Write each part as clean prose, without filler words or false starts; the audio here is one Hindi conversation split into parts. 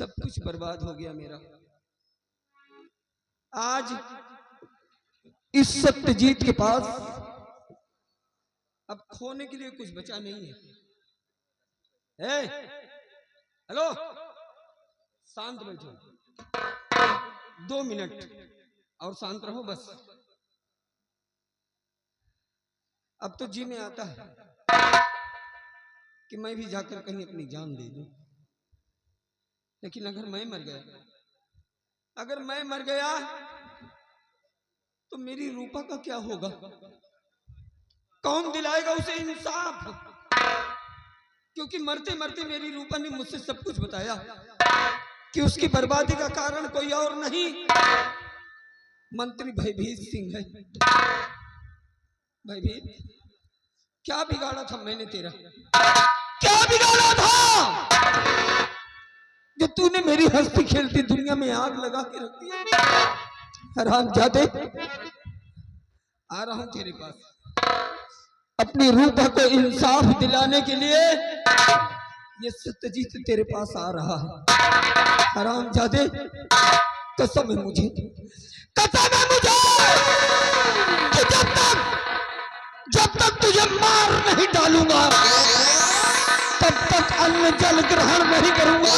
सब कुछ बर्बाद हो गया मेरा। आज इस सत्यजीत के पास अब खोने के लिए कुछ बचा नहीं है। हेलो, शांत बैठो, 2 मिनट और शांत रहो बस। अब तो जी में आता है कि मैं भी जाकर कहीं अपनी जान दे दूं, लेकिन अगर मैं मर गया तो मेरी रूपा का क्या होगा? कौन दिलाएगा उसे इंसाफ? क्योंकि मरते मरते मेरी रूपा ने मुझसे सब कुछ बताया कि उसकी बर्बादी का कारण कोई और नहीं, मंत्री भयभीत सिंह है। भयभीत, क्या बिगाड़ा था मैंने तेरा? क्या बिगाड़ा था जो तूने मेरी हंसती खेलती दुनिया में आग लगा के रख दिया? हरामजादे, आ रहा हूं तेरे पास अपनी रूपा को इंसाफ दिलाने के लिए। ये सत्यजीत तेरे पास आ रहा है। हरामजादे, कसम है मुझे कि जब तक तुझे मार नहीं डालूंगा तब तक अन्न जल ग्रहण नहीं करूंगा।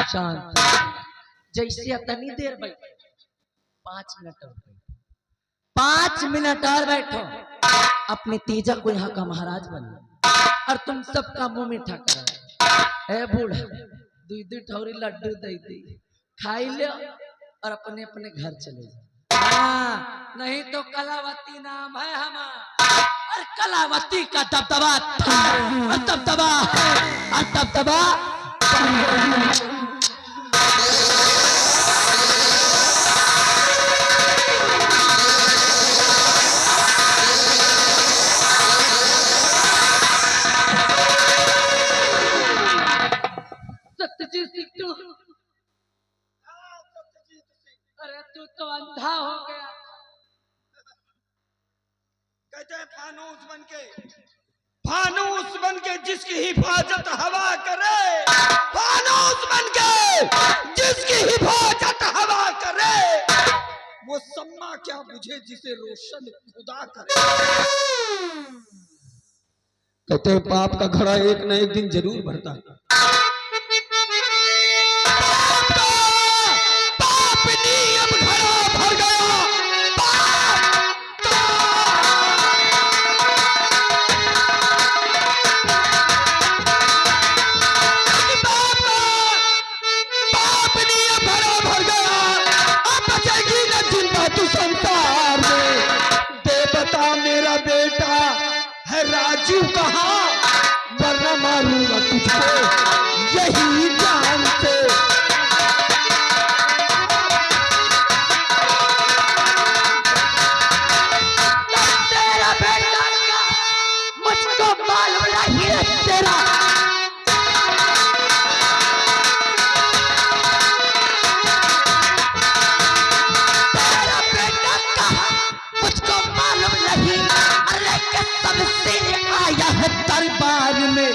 शांत जैसे इतनी देर बैठे, 5 मिनट और बैठो, 5 मिनट और बैठो। अपने तेजा को यहाँ का महाराज बनो और तुम सबका मुंह मीठा करो। ए बूढ़ा, 2 ठौरी लड्डू दे दी, खाई लो और अपने अपने घर चले जाओ। हाँ, नहीं तो कलावती नाम है हमारा, और कलावती का दबदबा और दबदबा और दबदबा। सत्यजीत सिंह, तू, अरे तू तो अंधा हो गया। कहते हैं फानूस बन के जिसकी हिफाजत हवा करे, फानूस बन के जिसकी हिफाजत हवा करे, वो सम्मा क्या बुझे जिसे रोशन खुदा करे। कहते हैं पाप का घड़ा एक न एक दिन जरूर भरता है। पाप नियम घड़ा भर गया, पाप नियम घड़ा भर गया। अब बचेगी न जिंदा तू संसार में। दे बता मेरा बेटा है राजू कहाँ, वरना मारूंगा तुझको यही जान से। तेरा बेटा का मुझको मालूम नहीं है। तेरा बेटा कहाँ मुझको मालूम नहीं। अरे कसम से आया है दरबार में,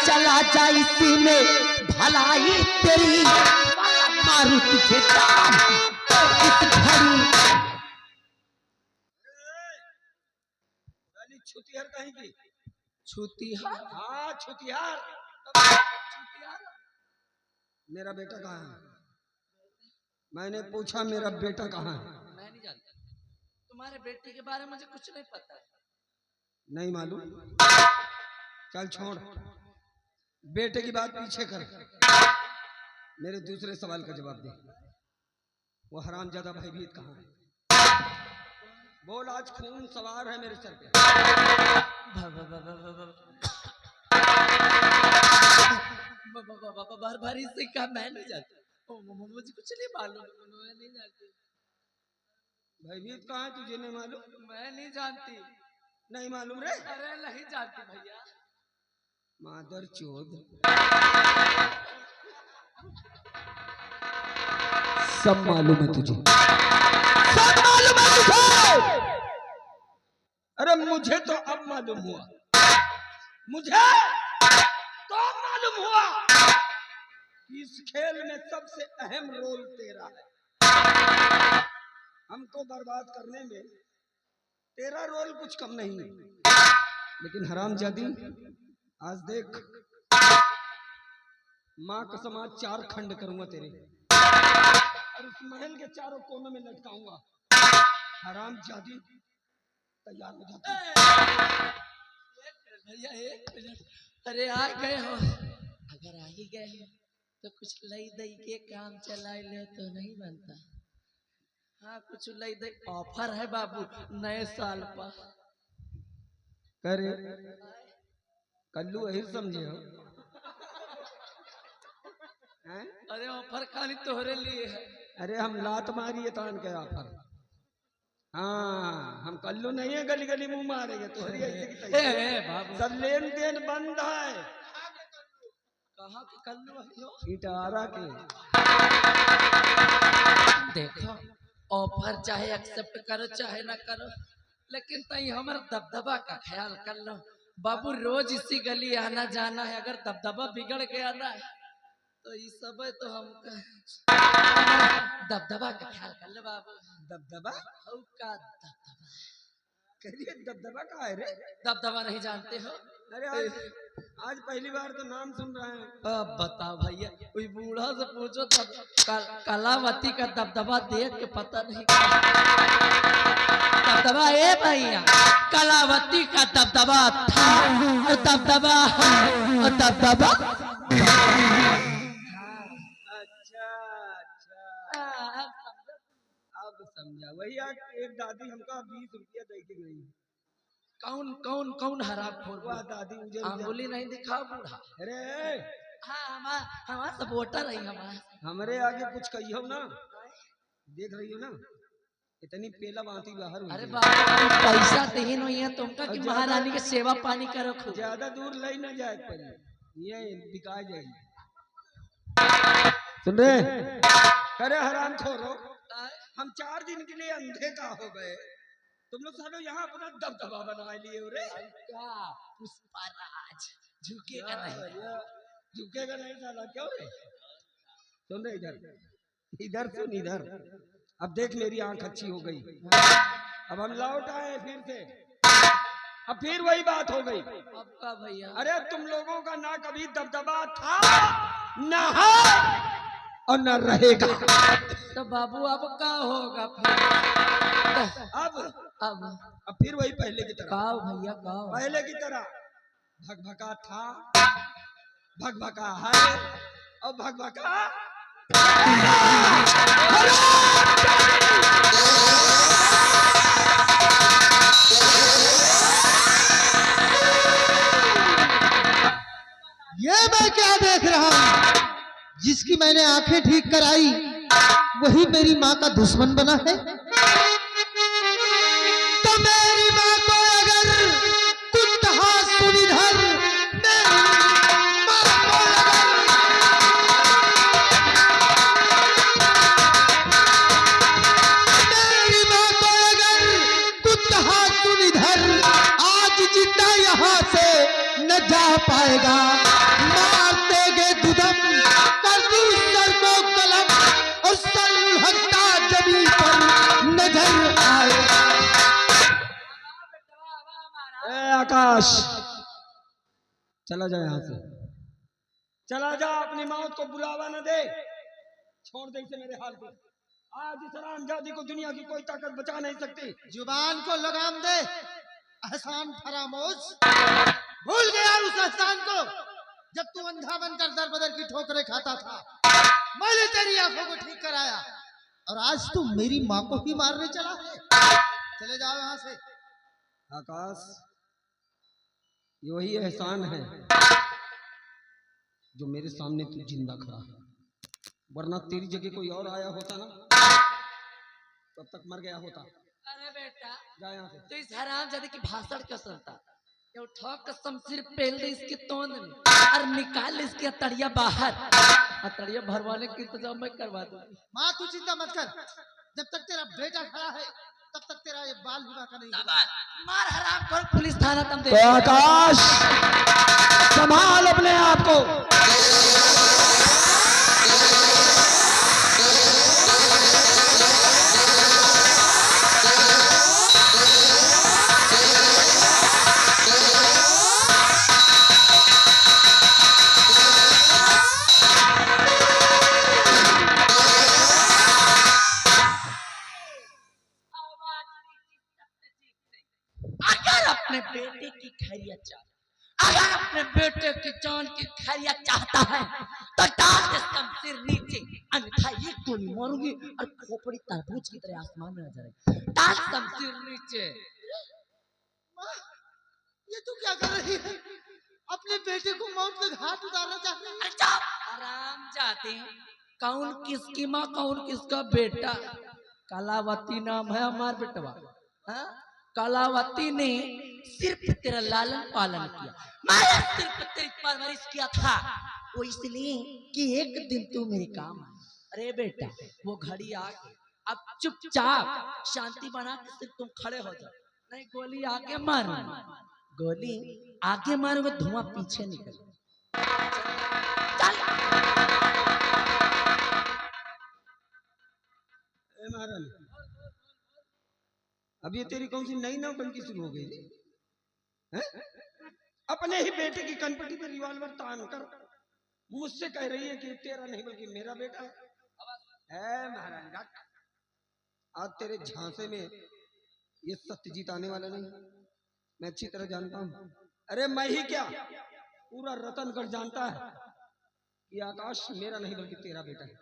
चला जा इसी में भलाई तेरी, मारू तुझे जान इस घड़ी। छुतिहर कहीं की छुतिहार। हाँ छुतियार। छुतिहार। मेरा बेटा कहाँ है? मैंने पूछा मेरा बेटा कहाँ है? मैं नहीं जानता, तुम्हारे बेटे के बारे में मुझे कुछ नहीं पता है। नहीं मालूम? चल छोड़, बेटे की बात पीछे कर, मेरे दूसरे सवाल का जवाब दे। वो हरामजादा भयभीत कहाँ है? बोल, आज खून सवार है मेरे सर पे। बार बार इससे कहा मैं नहीं जानती, मुझे कुछ नहीं मालूम, मैं नहीं जानती। भयभीत कहाँ है तुझे नहीं मालूम? मैं नहीं जानती। नहीं मालूम रे? अरे नहीं जानती भैया। मादर चोद, सब मालूम है तुझे, सब मालूम है तुझे। अरे मुझे तो अब मालूम हुआ, मुझे तो अब मालूम हुआ इस खेल में सबसे अहम रोल तेरा है। हमको बर्बाद करने में तेरा रोल कुछ कम नहीं है। लेकिन हरामजादी, आज देख, माँ कसम आज 4 खंड करूंगा तेरे और उस महल के चारों कोनों में लटकाऊंगा। हरामजादी तैयार हो जाती। भैया 1 मिनट। अरे आ गए हो, अगर आ ही गए हो तो कुछ लई दई के काम चला ले तो नहीं बनता। हाँ कुछ लई दई ऑफर है बाबू नए साल पर। करे कल्लू यही समझे हो? हैं? अरे ऑफर खाली तोहरे लिए है। अरे हम लात मारिए तान के ऑफर। हाँ हम कल्लू नहीं है गली गली मुंह मारेंगे तोहरी ऐसे की तैसे। बाबू सब लेन देन बंद है। कहाँ के कल्लू हो? इटारा के। देखो ऑफर चाहे एक्सेप्ट करो चाहे ना करो, लेकिन तई हमारा दबदबा का ख्याल कर लो बाबू। रोज इसी गली आना जाना है, अगर दबदबा बिगड़ गया ना तो ये सब है तो हमका दबदबा का ख्याल कर लो बाबू। दबदबा का दबदबा करिए, दबदबा का है रे? दबदबा नहीं जानते हो? अरे आज पहली बार तो नाम सुन रहे हैं। अब बताओ भैया, कोई बूढ़ा से पूछो कलावती का दबदबा देख के पता नहीं। दबदबा ए भैया, कलावती का दबदबा था और दबदबा और दबदबा। अच्छा अच्छा, अब समझा। वही आज एक दादी हमका 20 रुपया दे के गई। कौन कौन कौन हराम खोर? वाह दादी मुझे अंगुली नहीं दिखाओ बूढ़ा। अरे हाँ हमारा सपोर्टर है हमारा। हमरे आगे कुछ कहियो ना, देख रही हो ना इतनी पेला बांती बाहर हुई। अरे बाबा पैसा दे नहीं है तुमका कि महारानी के सेवा पानी करो खूब। ज्यादा दूर ले ना जाए, पहले ये बिका जाएगी। सुन रहे? अरे हराम खोरो, हम 4 दिन के लिए अंधे का हो गए, तुम लोग सालों यहाँ अपना दबदबा बना लिए हो रे। पुष्पराज झुकेगा नहीं, झुकेगा नहीं साला, क्यों रे? सुन रहे? इधर इधर सुन, इधर। अब देख मेरी आंख अच्छी हो गई, अब हम लौट आए फिर से, अब फिर वही बात हो गई। अब का भैया? अरे तुम लोगों का ना कभी दबदबा था ना है और न रहेगा। तो बाबू अब क्या होगा फिर? अब फिर वही पहले की तरह। काओ भैया काओ? पहले की तरह भगभका था, भगभका है और भगभका ये मैं क्या देख रहा हूँ? जिसकी मैंने आंखें ठीक कराई वही मेरी माँ का दुश्मन बना है। तो मेरी माँ को अगर कुछ कहा सुनिधर, मेरी माँ को अगर कुछ कहा सुनिधर, आज जिंदा यहाँ से न जा पाएगा। मार देंगे दुदम, कर दूं सर को कलम और सलहटा जमीन पर नजर आएगा। आकाश चला जा यहाँ से, चला जा, अपनी मौत को बुलावा न दे, छोड़ दे इसे मेरे हाल पे। आज इस हरामजादी को दुनिया की कोई ताकत बचा नहीं सकती। जुबान को लगाम दे एहसान फरामोश। भूल गया उस एहसान को जब तू अंधा बनकर दर बदर की ठोकरें खाता था। मैंने तेरी आंखों को ठीक कराया और आज तू मेरी माँ को ही मारने चला है। चले जाओ यहाँ से। आकाश, ये वही एहसान है जो मेरे सामने तू जिंदा खड़ा है, वरना तेरी जगह कोई और आया होता ना, तब तक मर गया होता। अरे बेटा, जा यहाँ से। तो इस हरामजादे की भाषण क्यों सुनता? ये उठा कसम सिर पहल दे इसके तोंद में और निकाल इसकी अतड़िया बाहर। अतड़िया भरवाने की इंतजाम मैं करवा दूंगी। माँ तू चिंता मत कर, जब तक तेरा बेटा खड़ा है तब तक तेरा ये बाल विवाह का नहीं होगा। मार हराम खोर, पुलिस थाना तुम दे। तो आकाश, संभाल अपने आप को। अगर अपने बेटे की खैरियत चाहता, अगर अपने बेटे की जान की खैरियत चाहता है तो डाल दे शमशीर नीचे, अन्यथा ये गोली मारूंगी और खोपड़ी तरबूज की तरह आसमान में नजर आएगी। डाल शमशीर नीचे। माँ, ये तू क्या कर रही है? अपने बेटे को मौत के घाट उतारना चाहती है? अच्छा, आराम जाते हैं। कौन किसकी माँ, कौन किसका बेटा? कलावती नाम है हमार बेटवा। हाँ? कलावती ने सिर्फ तेरा लालन पालन किया, मैंने सिर्फ तेरी परवरिश किया था, वो इसलिए कि एक दिन तू मेरे काम आए। अरे बेटा, वो घड़ी आ गई, अब चुपचाप शांति बना के सिर्फ तुम खड़े हो जाओ, नहीं गोली आगे मारो, गोली आगे मारोगे धुआं पीछे निकल। चल। महारानी, अब ये तेरी कौन सी नई नौटंकी शुरू हो गई है? अपने ही बेटे की कनपटी पे रिवॉल्वर तान कर मुझसे कह रही है कि तेरा नहीं बल्कि मेरा बेटा है। महारानी, आज तेरे झांसे में ये सत्यजीत आने वाला नहीं, मैं अच्छी तरह जानता हूँ। अरे मैं ही क्या, पूरा रतनगढ़ जानता है कि आकाश मेरा नहीं बल्कि तेरा बेटा है।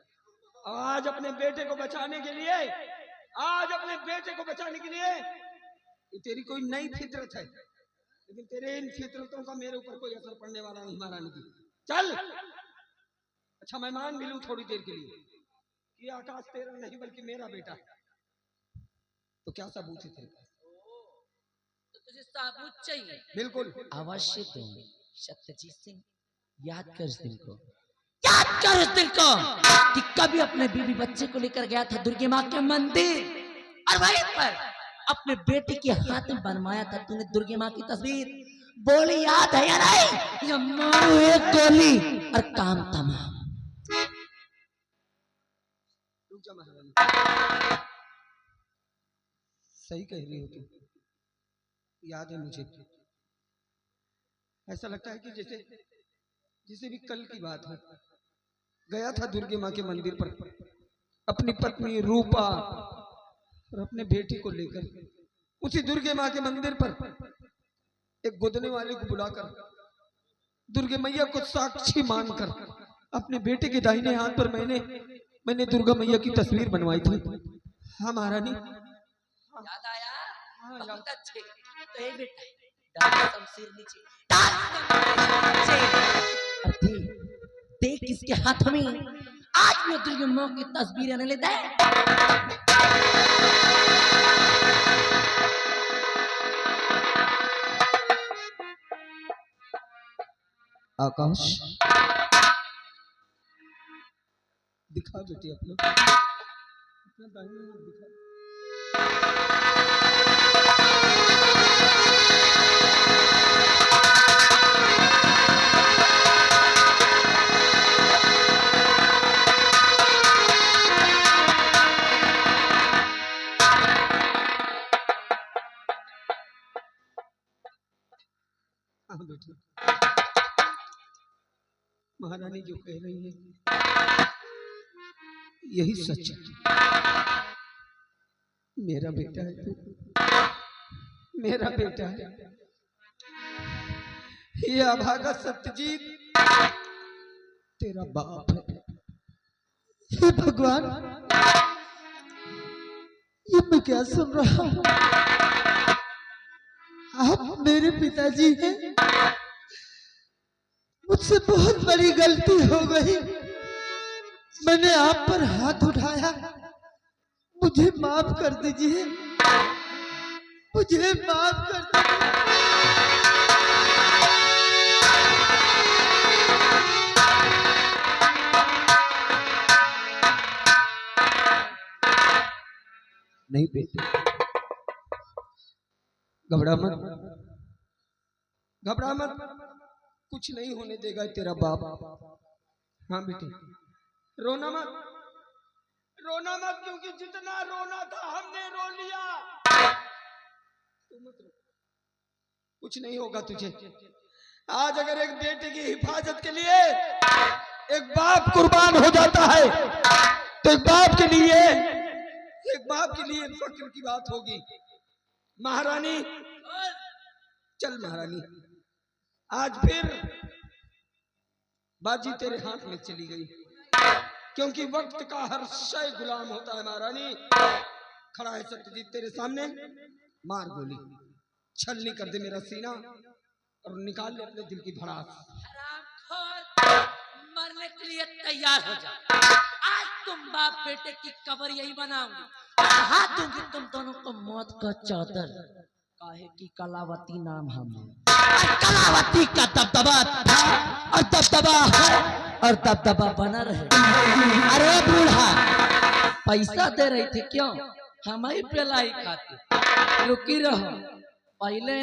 आज अपने बेटे को बचाने के लिए, आज अपने बेटे को बचाने के लिए, ये तेरी कोई नई फितरत है, लेकिन तेरे इन फितरतों का मेरे ऊपर कोई असर पड़ने वाला नहीं। महारानी की चल। अच्छा, मैं मान भी लूं थोड़ी देर के लिए कि आकाश तेरा नहीं बल्कि मेरा बेटा है, तो क्या सबूत है तेरे पास? तो तुझे सबूत चाहिए? बिल्कुल अवश्य दूंगी। सत्यजीत सिंह, याद कर इस दिन को, याद कर इस दिन को कि कभी अपने बीवी बच्चे को लेकर गया था दुर्गे माँ के मंदिर, और वहीं पर अपने बेटे के हाथ में बनवाया था तूने दुर्गे माँ की तस्वीर। बोली याद है या नहीं? या मारो एक गोली और काम तमाम। रुक जा महारानी, सही कह रही हो तुम, याद है मुझे। ऐसा लगता है कि जैसे भी कल की बात है। गया था दुर्गे माँ के मंदिर पर अपनी पत्नी रूपा और अपने बेटी को लेकर। उसी दुर्गे माँ के मंदिर पर एक गोदने वाले को बुलाकर दुर्गे मैया को साक्षी मानकर अपने बेटे के दाहिने हाथ पर मैंने दुर्गा मैया की तस्वीर बनवाई थी। हाँ महारानी, याद आया? बहुत अच्छे। तो ये बेटा, डाल शमशीर नीचे, डाल शमशीर नीचे। और देख इसके हाथ में आज मैं दुर्गा माँ की तस्वीर आने लेता है। आकाश, दिखा बेटी अपना दाहिना हाथ दिखा। हाँ बेटी, महारानी जो कह रही है यही सच है। मेरा बेटा है तू, मेरा बेटा है। ये अभागा सत्यजीत तेरा बाप है। हे भगवान, ये मैं क्या सुन रहा हूँ? आप मेरे पिताजी हैं। मुझसे बहुत बड़ी गलती हो गई। मैंने आप पर हाथ उठाया, मुझे माफ कर दीजिए, मुझे माफ कर दीजिए। नहीं बेटे, घबरा मत, घबरा मत, कुछ नहीं होने देगा तेरा बाप। हाँ बेटे, रोना मत, रोना मत, क्योंकि जितना रोना था हमने रो लिया। तू मत रो, कुछ नहीं होगा तुझे। आज अगर एक बेटे की हिफाजत के लिए एक बाप कुर्बान हो जाता है तो एक बाप के लिए फक्र की बात होगी। महारानी, चल महारानी, आज फिर बाजी तेरे हाथ में चली गई, क्योंकि वक्त का हर शय गुलाम होता है। महारानी, खड़ा है सत्यजीत तेरे सामने, मार गोली, छलनी कर दे मेरा सीना और निकाल ले अपने दिल की भड़ास। मरने के लिए तैयार हो जा। आज तुम बाप बेटे की कब्र यही बनाऊंगी, हाथ दूंगी तुम दोनों को मौत का चादर। काहे की कलावती नाम हम, कलावती का दबदबा था और दबदबा है और दबदबा बना रहे। अरे बूढ़ा, पैसा दे रही थी क्यों? हम ही पेलाई खाते, रुकी रहो, पहले